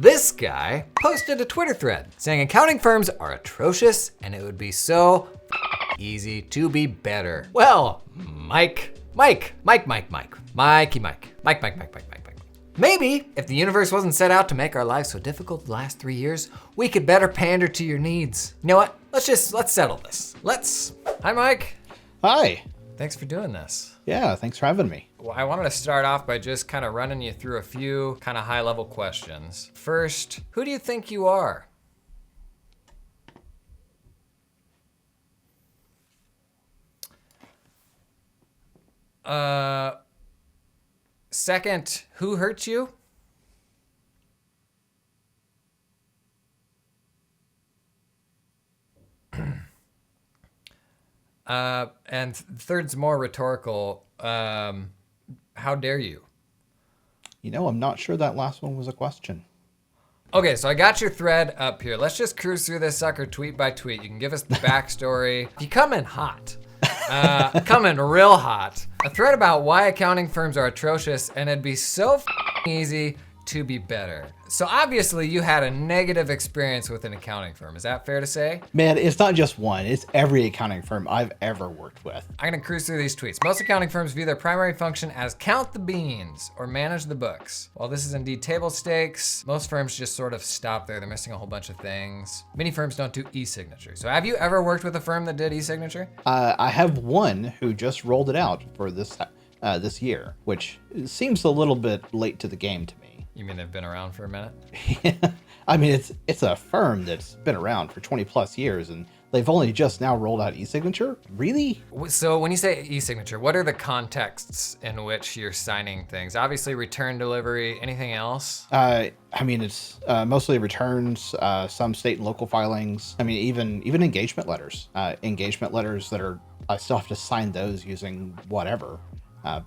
this guy posted a Twitter thread saying accounting firms are atrocious and it would be so easy to be better. Well, Mikey. Maybe if the universe wasn't set out to make our lives so difficult the last 3 years, we could better pander to your needs. You know what? Let's settle this. Hi, Mike. Hi. Thanks for doing this. Yeah, thanks for having me. Well, I wanted to start off by just kind of running you through a few kind of high-level questions. First, who do you think you are? Second, who hurt you? And third's more rhetorical. How dare you? You know, I'm not sure that last one was a question. Okay, so I got your thread up here. Let's just cruise through this sucker tweet by tweet. You can give us the backstory. You come in hot. Come in real hot. A thread about why accounting firms are atrocious and it'd be so easy to be better. So obviously you had a negative experience with an accounting firm. Is that fair to say? Man, it's not just one. It's every accounting firm I've ever worked with. I'm gonna cruise through these tweets. Most accounting firms view their primary function as count the beans or manage the books. While this is indeed table stakes, most firms just sort of stop there. They're missing a whole bunch of things. Many firms don't do e-signature. So have you ever worked with a firm that did e-signature? I have one who just rolled it out for this year, which seems a little bit late to the game to me. You mean they've been around for a minute? Yeah. I mean, it's a firm that's been around for 20 plus years and they've only just now rolled out e-signature? Really? So when you say e-signature, what are the contexts in which you're signing things? Obviously return delivery, anything else? I mean, it's mostly returns, some state and local filings. I mean, even engagement letters. Engagement letters I still have to sign those using whatever.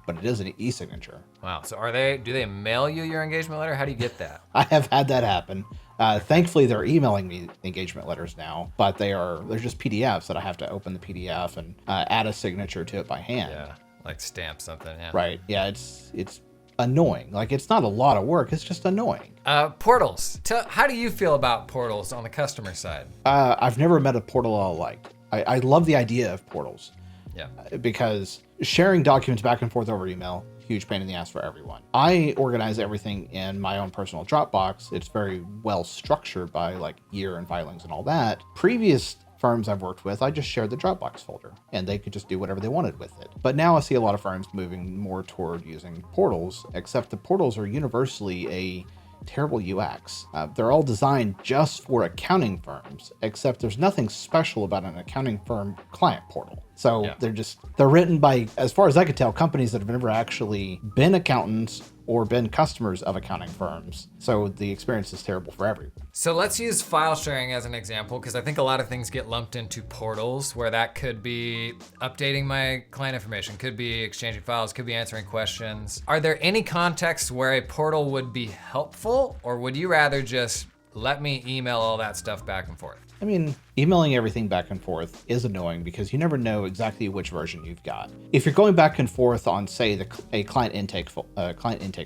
But it is an e-signature. Wow. So do they mail you your engagement letter? How do you get that? I have had that happen. Thankfully, they're emailing me engagement letters now, but they're just PDFs that I have to open the PDF and add a signature to it by hand. Yeah, like stamp something. Yeah. Right. Yeah, it's annoying. Like, it's not a lot of work. It's just annoying. Portals. How do you feel about portals on the customer side? I've never met a portal I liked. I love the idea of portals. Yeah. Because sharing documents back and forth over email, huge pain in the ass for everyone. I organize everything in my own personal Dropbox. It's very well structured by like year and filings and all that. Previous firms I've worked with, I just shared the Dropbox folder and they could just do whatever they wanted with it. But now I see a lot of firms moving more toward using portals, except the portals are universally a terrible UX. They're all designed just for accounting firms, except there's nothing special about an accounting firm client portal. So yeah. They're written by, as far as I could tell, companies that have never actually been accountants or been customers of accounting firms. So the experience is terrible for everyone. So let's use file sharing as an example, because I think a lot of things get lumped into portals, where that could be updating my client information, could be exchanging files, could be answering questions. Are there any contexts where a portal would be helpful, or would you rather just let me email all that stuff back and forth? I mean, emailing everything back and forth is annoying because you never know exactly which version you've got. If you're going back and forth on, say, a client intake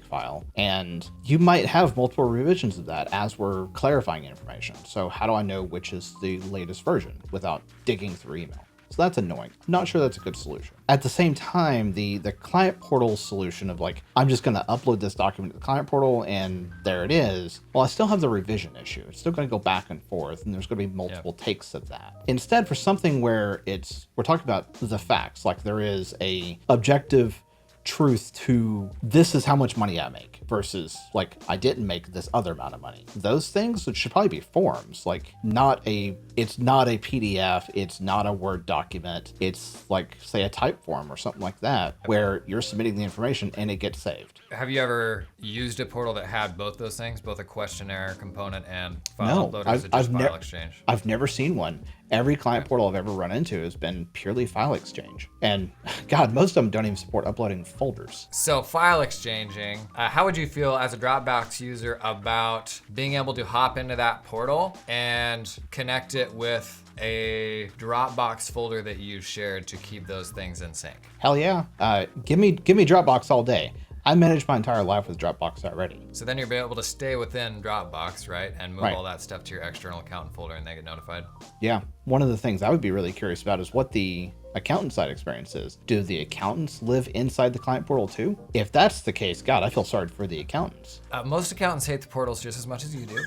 file, and you might have multiple revisions of that as we're clarifying information. So how do I know which is the latest version without digging through email? So that's annoying. I'm not sure that's a good solution. At the same time, the client portal solution of like, I'm just going to upload this document to the client portal and there it is. Well, I still have the revision issue. It's still going to go back and forth and there's going to be multiple takes of that. Instead, for something where we're talking about the facts, like there is a objective truth to this is how much money I make versus like I didn't make this other amount of money. Those things, it should probably be forms, like it's not a PDF, it's not a Word document, it's like say a type form or something like that where you're submitting the information and it gets saved. Have you ever used a portal that had both those things, both a questionnaire component and file upload, or is it just file exchange? I've never seen one. Every client portal I've ever run into has been purely file exchange. And God, most of them don't even support uploading folders. So file exchanging, how would you feel as a Dropbox user about being able to hop into that portal and connect it with a Dropbox folder that you shared to keep those things in sync? Hell yeah. Give me Dropbox all day. I manage my entire life with Dropbox already. So then you'll be able to stay within Dropbox, right? And move Right. all that stuff to your external accountant folder and they get notified. Yeah. One of the things I would be really curious about is what the accountant side experience is. Do the accountants live inside the client portal too? If that's the case, God, I feel sorry for the accountants. Most accountants hate the portals just as much as you do.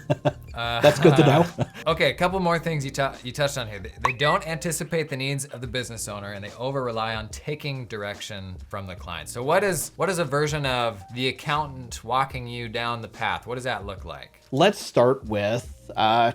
That's good to know. Okay, a couple more things you touched on here. They don't anticipate the needs of the business owner, and they over rely on taking direction from the client. So what is a version of the accountant walking you down the path? What does that look like? Let's start with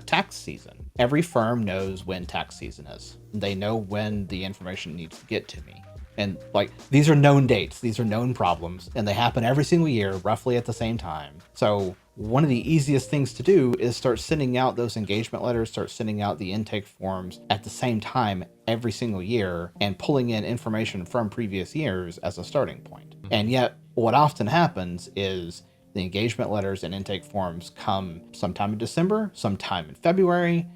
tax season. Every firm knows when tax season is. They know when the information needs to get to me. And like, these are known dates, these are known problems, and they happen every single year, roughly at the same time. So one of the easiest things to do is start sending out those engagement letters, start sending out the intake forms at the same time every single year and pulling in information from previous years as a starting point. And yet what often happens is the engagement letters and intake forms come sometime in December, sometime in February.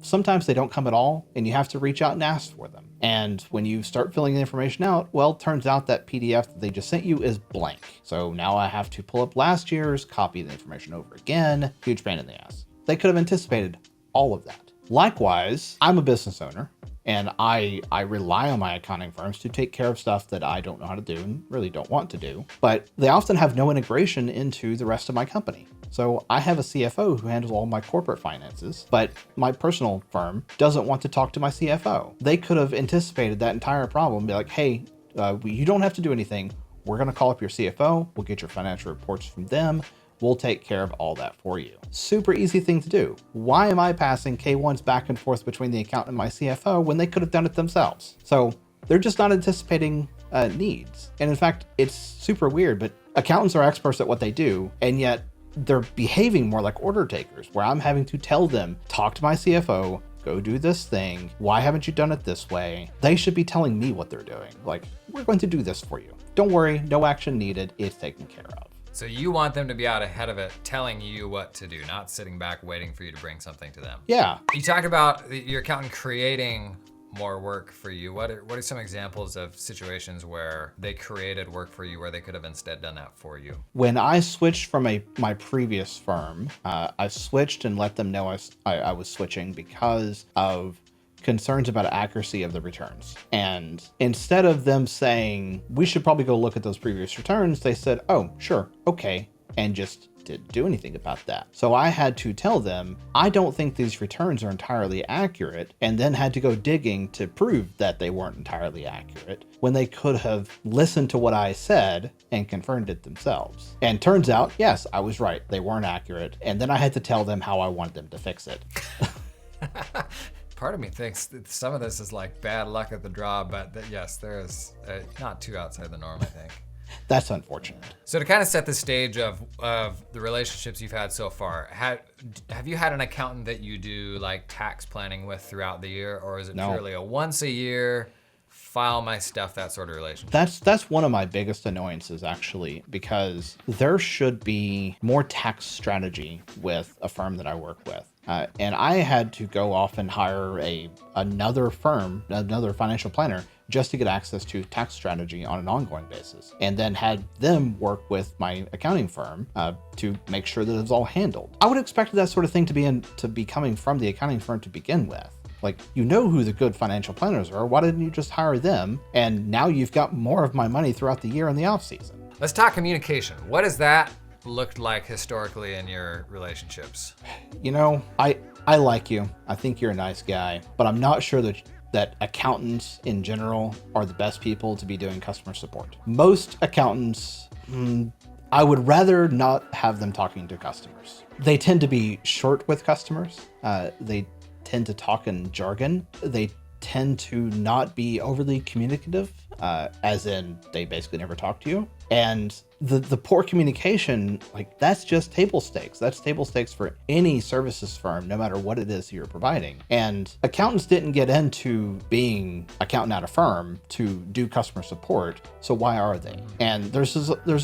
Sometimes they don't come at all, and you have to reach out and ask for them. And when you start filling the information out, well, it turns out that PDF that they just sent you is blank. So now I have to pull up last year's, copy the information over again. Huge pain in the ass. They could have anticipated all of that. Likewise, I'm a business owner, and I rely on my accounting firms to take care of stuff that I don't know how to do and really don't want to do. But they often have no integration into the rest of my company. So I have a CFO who handles all my corporate finances, but my personal firm doesn't want to talk to my CFO. They could have anticipated that entire problem, be like, hey, you don't have to do anything. We're going to call up your CFO. We'll get your financial reports from them. We'll take care of all that for you. Super easy thing to do. Why am I passing K1s back and forth between the accountant and my CFO when they could have done it themselves? So they're just not anticipating needs. And in fact, it's super weird, but accountants are experts at what they do, and yet they're behaving more like order takers, where I'm having to tell them, talk to my CFO, go do this thing. Why haven't you done it this way? They should be telling me what they're doing. Like, we're going to do this for you. Don't worry, no action needed. It's taken care of. So you want them to be out ahead of it, telling you what to do, not sitting back waiting for you to bring something to them. Yeah. You talked about your accountant creating more work for you. What are some examples of situations where they created work for you where they could have instead done that for you? When I switched from my previous firm, I switched and let them know I was switching because of concerns about accuracy of the returns. And instead of them saying, we should probably go look at those previous returns, they said, oh, sure, okay, and just didn't do anything about that. So I had to tell them, I don't think these returns are entirely accurate, and then had to go digging to prove that they weren't entirely accurate when they could have listened to what I said and confirmed it themselves. And turns out, yes, I was right. They weren't accurate. And then I had to tell them how I wanted them to fix it. Part of me thinks that some of this is like bad luck at the draw, but yes, there is not too outside the norm, I think. That's unfortunate. So to kind of set the stage of the relationships you've had so far, have you had an accountant that you do like tax planning with throughout the year, or is it purely a once a year, file my stuff, that sort of relationship? That's one of my biggest annoyances, actually, because there should be more tax strategy with a firm that I work with. And I had to go off and hire another firm, another financial planner, just to get access to tax strategy on an ongoing basis, and then had them work with my accounting firm to make sure that it's all handled. I would expect that sort of thing to be coming from the accounting firm to begin with. Like, you know who the good financial planners are. Why didn't you just hire them? And now you've got more of my money throughout the year in the off season. Let's talk communication. What has that looked like historically in your relationships? You know, I like you. I think you're a nice guy, but I'm not sure that accountants in general are the best people to be doing customer support. Most accountants, I would rather not have them talking to customers. They tend to be short with customers. They tend to talk in jargon. They tend to not be overly communicative, as in they basically never talk to you. And the poor communication, like, that's just table stakes. That's table stakes for any services firm, no matter what it is you're providing. And accountants didn't get into being accountant at a firm to do customer support. So why are they? And there's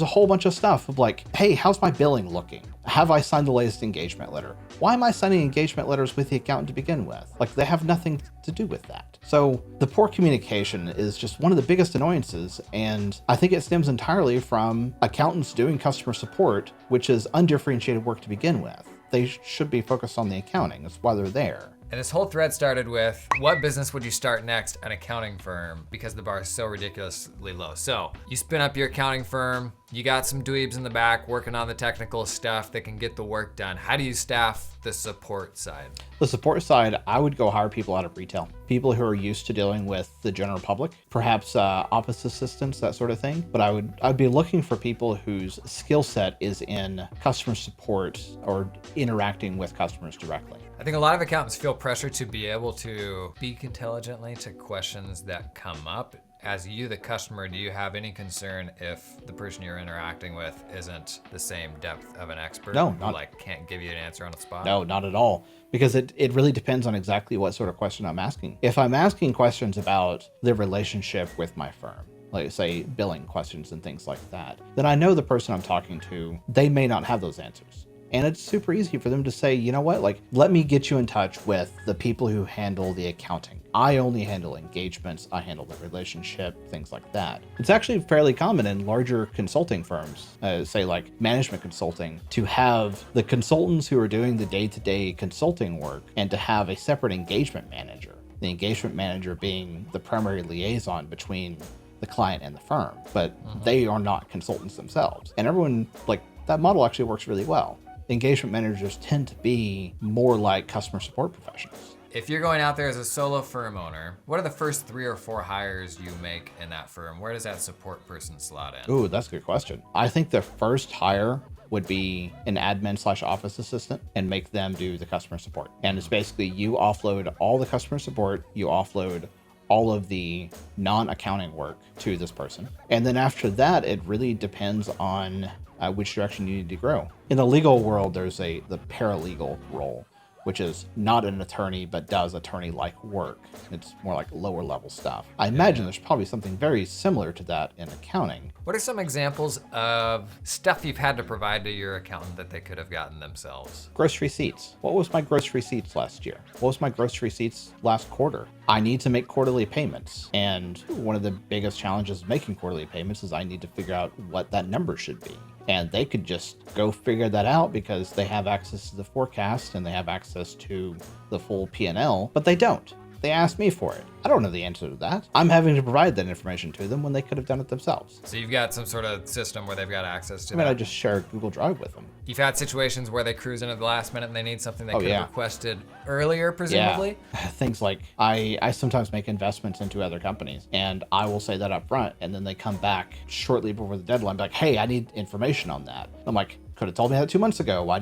a whole bunch of stuff of like, hey, how's my billing looking? Have I signed the latest engagement letter? Why am I signing engagement letters with the accountant to begin with? Like, they have nothing to do with that. So the poor communication is just one of the biggest annoyances, and I think it stems entirely from accountants doing customer support, which is undifferentiated work to begin with. They should be focused on the accounting. That's why they're there. And this whole thread started with, what business would you start next? An accounting firm, because the bar is so ridiculously low. So you spin up your accounting firm, you got some dweebs in the back working on the technical stuff that can get the work done. How do you staff the support side? The support side, I would go hire people out of retail, people who are used to dealing with the general public, perhaps office assistants, that sort of thing. But I'd be looking for people whose skill set is in customer support or interacting with customers directly. I think a lot of accountants feel pressure to be able to speak intelligently to questions that come up. As you, the customer, do you have any concern if the person you're interacting with isn't the same depth of an expert? No, who, not like can't give you an answer on the spot? No, not at all. Because it really depends on exactly what sort of question I'm asking. If I'm asking questions about the relationship with my firm, like say billing questions and things like that, then I know the person I'm talking to, they may not have those answers. And it's super easy for them to say, you know what, like, let me get you in touch with the people who handle the accounting. I only handle engagements, I handle the relationship, things like that. It's actually fairly common in larger consulting firms, say like management consulting, to have the consultants who are doing the day-to-day consulting work and to have a separate engagement manager. The engagement manager being the primary liaison between the client and the firm, but they are not consultants themselves. And everyone, like, that model actually works really well. Engagement managers tend to be more like customer support professionals. If you're going out there as a solo firm owner, what are the first 3 or 4 hires you make in that firm? Where does that support person slot in? Ooh, that's a good question. I think the first hire would be an admin/office assistant and make them do the customer support. And it's basically you offload all the customer support, you offload all of the non-accounting work to this person. And then after that, it really depends on which direction you need to grow. In the legal world, there's the paralegal role, which is not an attorney, but does attorney-like work. It's more like lower level stuff. I imagine there's probably something very similar to that in accounting. What are some examples of stuff you've had to provide to your accountant that they could have gotten themselves? Grocery receipts. What was my grocery receipts last year? What was my grocery receipts last quarter? I need to make quarterly payments. And one of the biggest challenges of making quarterly payments is I need to figure out what that number should be. And they could just go figure that out because they have access to the forecast and they have access to the full P&L, but they don't. They asked me for it. I don't know the answer to that. I'm having to provide that information to them when they could have done it themselves. So you've got some sort of system where they've got access to I just share Google Drive with them. You've had situations where they cruise into the last minute and they need something they could yeah. have requested earlier, presumably? Yeah. Things like I sometimes make investments into other companies and I will say that up front and then they come back shortly before the deadline like, hey, I need information on that. I'm like, could have told me that 2 months ago. Why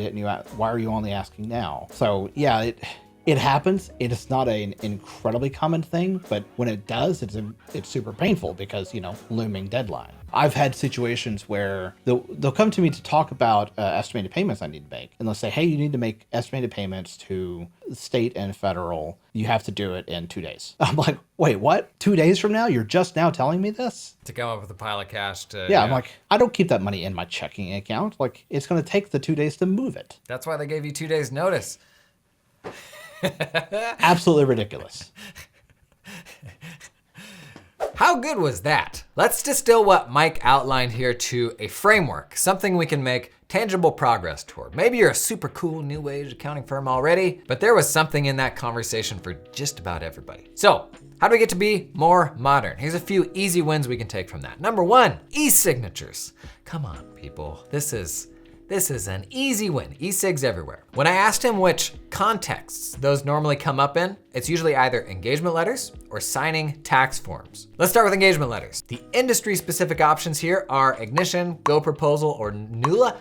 are you only asking now? So yeah, it happens. It is not an incredibly common thing, but when it does, it's super painful because, looming deadline. I've had situations where they'll come to me to talk about estimated payments I need to make. And they'll say, hey, you need to make estimated payments to state and federal. You have to do it in 2 days. I'm like, wait, what? 2 days from now? You're just now telling me this? To come up with a pile of cash to... Yeah, I'm like, I don't keep that money in my checking account. Like, it's going to take the 2 days to move it. That's why they gave you 2 days notice. Absolutely ridiculous. How good was that? Let's distill what Mike outlined here to a framework, something we can make tangible progress toward. Maybe you're a super cool new age accounting firm already, but there was something in that conversation for just about everybody. So, how do we get to be more modern? Here's a few easy wins we can take from that. Number 1, e-signatures. Come on, people. This is an easy win. E-cigs everywhere. When I asked him which contexts those normally come up in, it's usually either engagement letters or signing tax forms. Let's start with engagement letters. The industry specific options here are Ignition, Go Proposal, or Nula.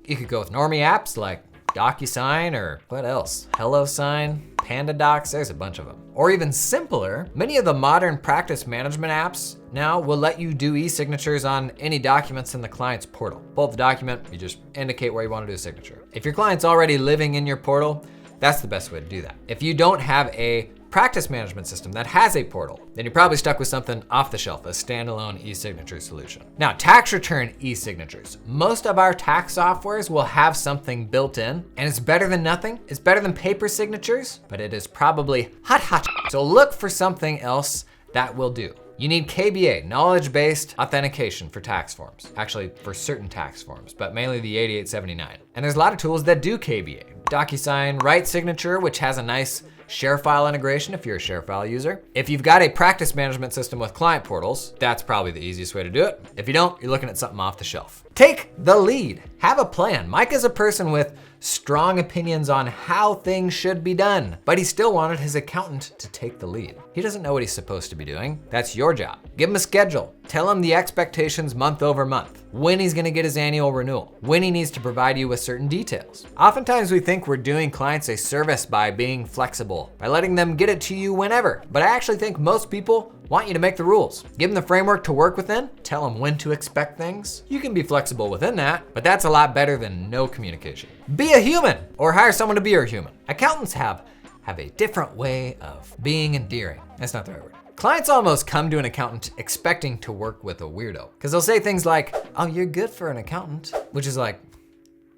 You could go with normie apps like DocuSign or what else? HelloSign, PandaDocs, there's a bunch of them. Or even simpler, many of the modern practice management apps now will let you do e-signatures on any documents in the client's portal. Pull up the document, you just indicate where you want to do a signature. If your client's already living in your portal, that's the best way to do that. If you don't have a practice management system that has a portal, then you're probably stuck with something off the shelf, a standalone e-signature solution. Now, tax return e-signatures. Most of our tax softwares will have something built in, and it's better than nothing. It's better than paper signatures, but it is probably hot. So look for something else that will do. You need KBA, knowledge-based authentication for tax forms. Actually, for certain tax forms, but mainly the 8879. And there's a lot of tools that do KBA. DocuSign, Right Signature, which has a nice share file integration if you're a share file user. If you've got a practice management system with client portals, that's probably the easiest way to do it. If you don't, you're looking at something off the shelf. Take the lead, have a plan. Mike is a person with strong opinions on how things should be done, but he still wanted his accountant to take the lead. He doesn't know what he's supposed to be doing. That's your job. Give him a schedule. Tell him the expectations month over month, when he's gonna get his annual renewal, when he needs to provide you with certain details. Oftentimes we think we're doing clients a service by being flexible, by letting them get it to you whenever, but I actually think most people want you to make the rules. Give them the framework to work within, tell them when to expect things. You can be flexible within that, but that's a lot better than no communication. Be a human, or hire someone to be your human. Accountants have a different way of being endearing. That's not the right word. Clients almost come to an accountant expecting to work with a weirdo, because they'll say things like, oh, you're good for an accountant, which is like,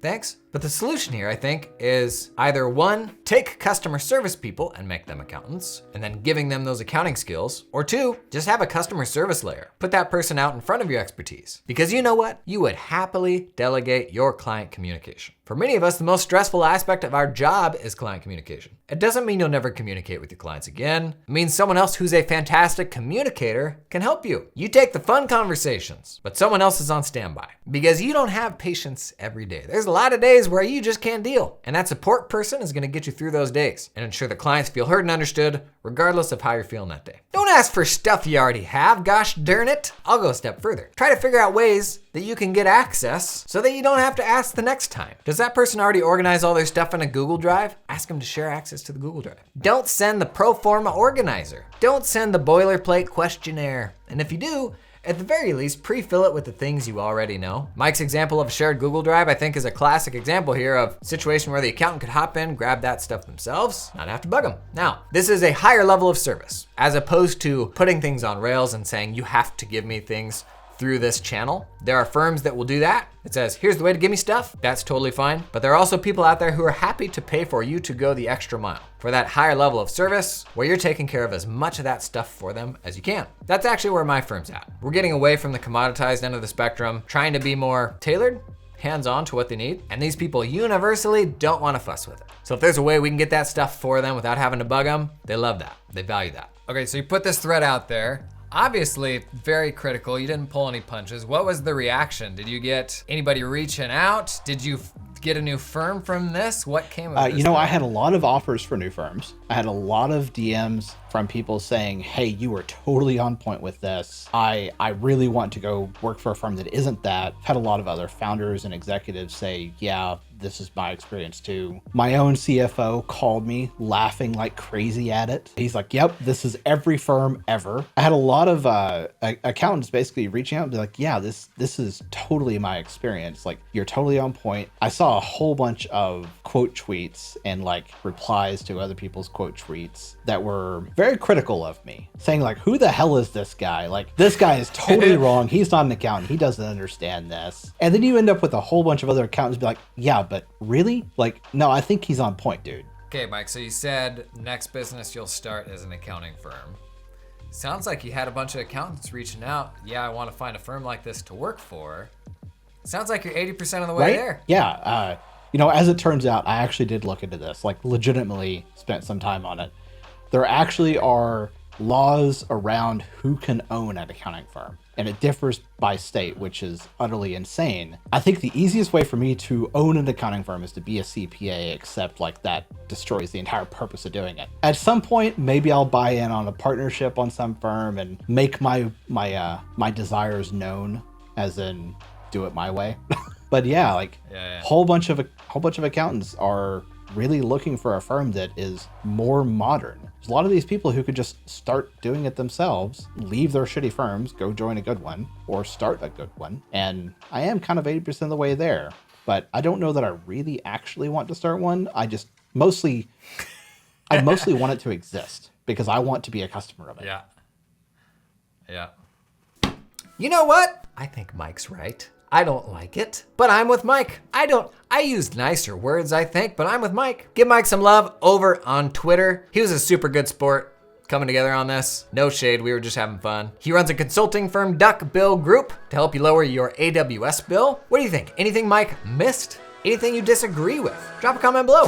thanks. But the solution here, I think, is either one, take customer service people and make them accountants, and then giving them those accounting skills, or two, just have a customer service layer. Put that person out in front of your expertise. Because you know what? You would happily delegate your client communication. For many of us, the most stressful aspect of our job is client communication. It doesn't mean you'll never communicate with your clients again. It means someone else who's a fantastic communicator can help you. You take the fun conversations, but someone else is on standby. Because you don't have patience every day. There's a lot of days where you just can't deal. And that support person is gonna get you through those days and ensure that clients feel heard and understood, regardless of how you're feeling that day. Don't ask for stuff you already have, gosh darn it. I'll go a step further. Try to figure out ways that you can get access so that you don't have to ask the next time. Does that person already organize all their stuff in a Google Drive? Ask them to share access to the Google Drive. Don't send the pro forma organizer. Don't send the boilerplate questionnaire. And if you do, at the very least, pre-fill it with the things you already know. Mike's example of a shared Google Drive, I think, is a classic example here of a situation where the accountant could hop in, grab that stuff themselves, not have to bug them. Now, this is a higher level of service, as opposed to putting things on rails and saying, you have to give me things through this channel. There are firms that will do that. It says, here's the way to give me stuff. That's totally fine. But there are also people out there who are happy to pay for you to go the extra mile for that higher level of service where you're taking care of as much of that stuff for them as you can. That's actually where my firm's at. We're getting away from the commoditized end of the spectrum, trying to be more tailored, hands-on to what they need. And these people universally don't want to fuss with it. So if there's a way we can get that stuff for them without having to bug them, they love that. They value that. Okay, so you put this thread out there. Obviously, very critical. You didn't pull any punches. What was the reaction? Did you get anybody reaching out? Did you get a new firm from this? What came of this? I had a lot of offers for new firms. I had a lot of DMs from people saying, hey, you were totally on point with this. I really want to go work for a firm that isn't that. I've had a lot of other founders and executives say, yeah, this is my experience too. My own CFO called me laughing like crazy at it. He's like, yep, this is every firm ever. I had a lot of accountants basically reaching out and be like, yeah, this is totally my experience. Like, you're totally on point. I saw a whole bunch of quote tweets and like replies to other people's quote tweets that were very critical of me, saying like, who the hell is this guy? Like, this guy is totally wrong. He's not an accountant. He doesn't understand this. And then you end up with a whole bunch of other accountants be like, yeah, but really? Like, no, I think he's on point, dude. Okay, Mike, so you said next business you'll start as an accounting firm. Sounds like you had a bunch of accountants reaching out. Yeah, I want to find a firm like this to work for. Sounds like you're 80% of the way there. Yeah. As it turns out, I actually did look into this, like legitimately spent some time on it. There actually are laws around who can own an accounting firm, and it differs by state, which is utterly insane. I think the easiest way for me to own an accounting firm is to be a CPA, except like that destroys the entire purpose of doing it. At some point, maybe I'll buy in on a partnership on some firm and make my desires known, as in do it my way. But yeah, whole bunch of accountants are really looking for a firm that is more modern. There's a lot of these people who could just start doing it themselves, leave their shitty firms, go join a good one, or start a good one. And I am kind of 80% of the way there, but I don't know that I really actually want to start one. I mostly want it to exist. because I want to be a customer of it. Yeah. Yeah. You know what? I think Mike's right. I don't like it, but I'm with Mike. I used nicer words, I think, but I'm with Mike. Give Mike some love over on Twitter. He was a super good sport coming together on this. No shade, we were just having fun. He runs a consulting firm, Duck Bill Group, to help you lower your AWS bill. What do you think? Anything Mike missed? Anything you disagree with? Drop a comment below.